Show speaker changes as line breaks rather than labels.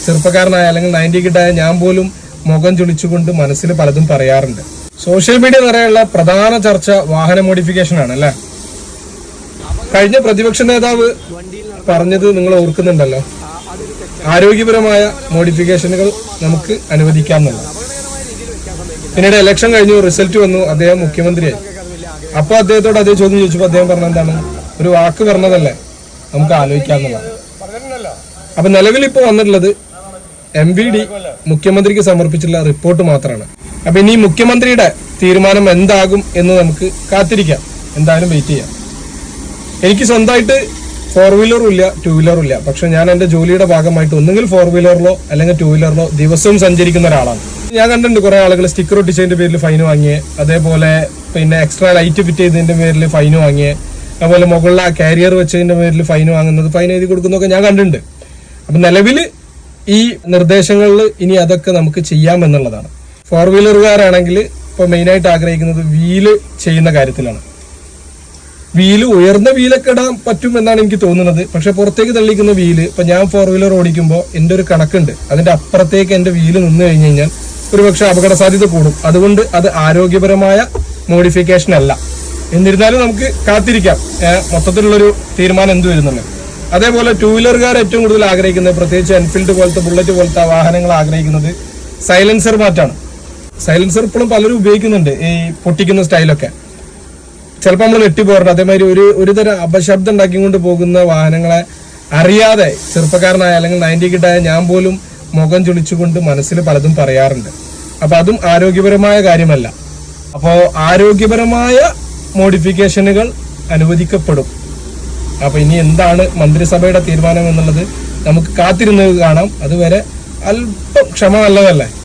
ചെറുപ്പക്കാരനായ അല്ലെങ്കിൽ 90 കിഡായ ഞാൻ പോലും മുഖം ചുളിച്ചുകൊണ്ട് മനസ്സിൽ പലതും പറയാറുണ്ട്. സോഷ്യൽ മീഡിയ നിറയുള്ള പ്രധാന ചർച്ച വാഹന മോഡിഫിക്കേഷൻ ആണ് അല്ലേ? കഴിഞ്ഞ പ്രതിപക്ഷ നേതാവ് പറഞ്ഞത് നിങ്ങൾ ഓർക്കുന്നുണ്ടല്ലോ, ആരോഗ്യപരമായ മോഡിഫിക്കേഷനുകൾ നമുക്ക് അനുവദിക്കാമെന്നുള്ളത്. പിന്നീട് ഇലക്ഷൻ കഴിഞ്ഞു, റിസൾട്ട് വന്നു, അദ്ദേഹം മുഖ്യമന്ത്രിയായി. അപ്പൊ അദ്ദേഹത്തോട് അതേ ചോദ്യം ചോദിച്ചപ്പോൾ അദ്ദേഹം പറഞ്ഞ എന്താണ്, ഒരു വാക്ക് പറഞ്ഞതല്ലേ, നമുക്ക് ആലോചിക്കാമെന്നുള്ളത്. അപ്പൊ നിലവിൽ ഇപ്പൊ വന്നിട്ടുള്ളത് MVD മുഖ്യമന്ത്രിക്ക് സമർപ്പിച്ചുള്ള റിപ്പോർട്ട് മാത്രമാണ്. അപ്പൊ ഇനി മുഖ്യമന്ത്രിയുടെ തീരുമാനം എന്താകും എന്ന് നമുക്ക് കാത്തിരിക്കാം, എന്തായാലും വെയിറ്റ് ചെയ്യാം. എനിക്ക് സ്വന്തമായിട്ട് 4 വീലറും ഇല്ല, 2 വീലറും ഇല്ല. പക്ഷെ ഞാൻ എന്റെ ജോലിയുടെ ഭാഗമായിട്ട് ഒന്നുകിൽ 4 വീലറിലോ അല്ലെങ്കിൽ 2 വീലറിലോ ദിവസവും സഞ്ചരിക്കുന്ന ഒരാളാണ്. ഞാൻ കണ്ടിട്ടുണ്ട് കുറെ ആളുകൾ സ്റ്റിക്കർ ഒട്ടിച്ചതിന്റെ പേരിൽ ഫൈൻ വാങ്ങിയേ, അതേപോലെ പിന്നെ എക്സ്ട്രാ ലൈറ്റ് ഫിറ്റ് ചെയ്തതിന്റെ പേരിൽ ഫൈൻ വാങ്ങിയേ, അതുപോലെ മുകളിൽ ആ കാരിയർ വെച്ചതിന്റെ പേരിൽ ഫൈൻ വാങ്ങുന്നത്, ഫൈൻ എഴുതി കൊടുക്കുന്നതൊക്കെ ഞാൻ കണ്ടിട്ടുണ്ട്. അപ്പൊ നിലവിൽ ഈ നിർദ്ദേശങ്ങളിൽ ഇനി അതൊക്കെ നമുക്ക് ചെയ്യാമെന്നുള്ളതാണ്. 4 വീലറുകാരാണെങ്കിൽ ഇപ്പൊ മെയിനായിട്ട് ആഗ്രഹിക്കുന്നത് വീല് ചെയ്യുന്ന കാര്യത്തിലാണ്. വീല് ഉയർന്ന വീലൊക്കെ ഇടാൻ പറ്റും എന്നാണ് എനിക്ക് തോന്നുന്നത്. പക്ഷെ പുറത്തേക്ക് തള്ളിക്കുന്ന വീല്, ഇപ്പൊ ഞാൻ 4 വീലർ ഓടിക്കുമ്പോൾ എന്റെ ഒരു കണക്കുണ്ട്, അതിന്റെ അപ്പുറത്തേക്ക് എന്റെ വീല് നിന്ന് കഴിഞ്ഞു കഴിഞ്ഞാൽ ഒരുപക്ഷെ അപകട സാധ്യത കൂടും. അതുകൊണ്ട് അത് ആരോഗ്യപരമായ മോഡിഫിക്കേഷൻ അല്ല. എന്നിരുന്നാലും നമുക്ക് കാത്തിരിക്കാം മൊത്തത്തിലുള്ളൊരു തീരുമാനം എന്ത് വരുന്നുണ്ട്. അതേപോലെ 2 വീലറുകാർ ഏറ്റവും കൂടുതൽ ആഗ്രഹിക്കുന്നത്, പ്രത്യേകിച്ച് എൻഫീൽഡ് പോലത്തെ ബുള്ളറ്റ് പോലത്തെ വാഹനങ്ങൾ ആഗ്രഹിക്കുന്നത് സൈലൻസർ മാറ്റാണ്. സൈലൻസർ ഇപ്പോഴും പലരും ഉപയോഗിക്കുന്നുണ്ട്, ഈ പൊട്ടിക്കുന്ന സ്റ്റൈലൊക്കെ. ചിലപ്പോൾ നമ്മൾ നെട്ടിപ്പോറുണ്ട്. അതേമാതിരി ഒരു തരം അപശബ്ദം ഉണ്ടാക്കിക്കൊണ്ട് പോകുന്ന വാഹനങ്ങളെ അറിയാതെ ചെറുപ്പക്കാരനായ അല്ലെങ്കിൽ 90 കിഡായ ഞാൻ പോലും മുഖം ചുളിച്ചുകൊണ്ട് മനസ്സിൽ പലതും പറയാറുണ്ട്. അപ്പൊ അതും ആരോഗ്യപരമായ കാര്യമല്ല. അപ്പോൾ ആരോഗ്യപരമായ മോഡിഫിക്കേഷനുകൾ അനുവദിക്കപ്പെടും. അപ്പൊ ഇനി എന്താണ് മന്ത്രിസഭയുടെ തീരുമാനം എന്നുള്ളത് നമുക്ക് കാത്തിരുന്ന് കാണാം. അതുവരെ അല്പം ക്ഷമ നല്ലതല്ലേ.